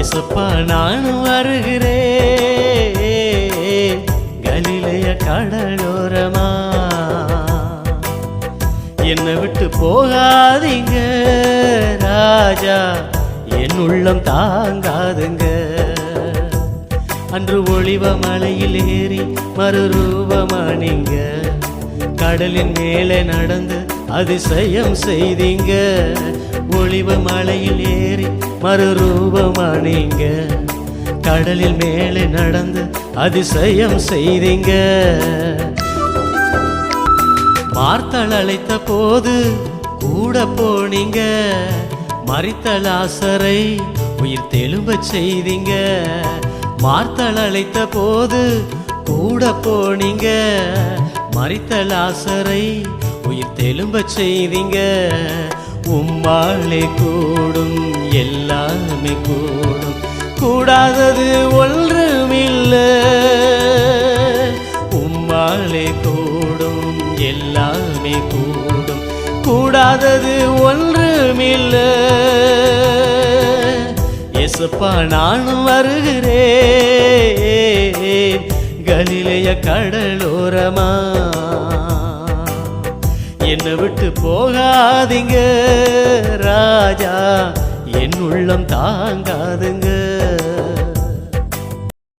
ஏசப்பா நானும் வருகிறேன் கலிலேய கடலோரமா. என்னை விட்டு போகாதீங்க ராஜா, என் உள்ளம் தாங்காதுங்க. அன்று ஒளிவ மலையில் ஏறி மறுரூபமானீங்க, கடலின் மேலே நடந்து அதிசயம் செய்தீங்க. ஒளிவ மலையில் ஏறி மறுரூபமானீங்க, கடலில் மேலே நடந்து அதிசயம் செய்தீங்க. மார்த்தாள் அழைத்த போது கூட போனீங்க, மரித்த லாசரை உயிர் தெழும்பச் செய்தீங்க. மார்த்தாள் அழைத்த போது கூட போனீங்க, மரித்த லாசரை உயிர் தெழும்பச் செய்தீங்க. உம்மாலே கூடும் எல்லாமே கூடும், கூடாதது ஒன்றுமில்லை. உம்மாலே கூடும் எல்லாமே கூடும், கூடாதது ஒன்றுமில்லை. ஏசப்பா நானும் வருகிறேன் கலிலேய கடலோரமா. என்னை விட்டு போகாதீங்க ராஜா, என் உள்ளம் தாங்காதுங்க.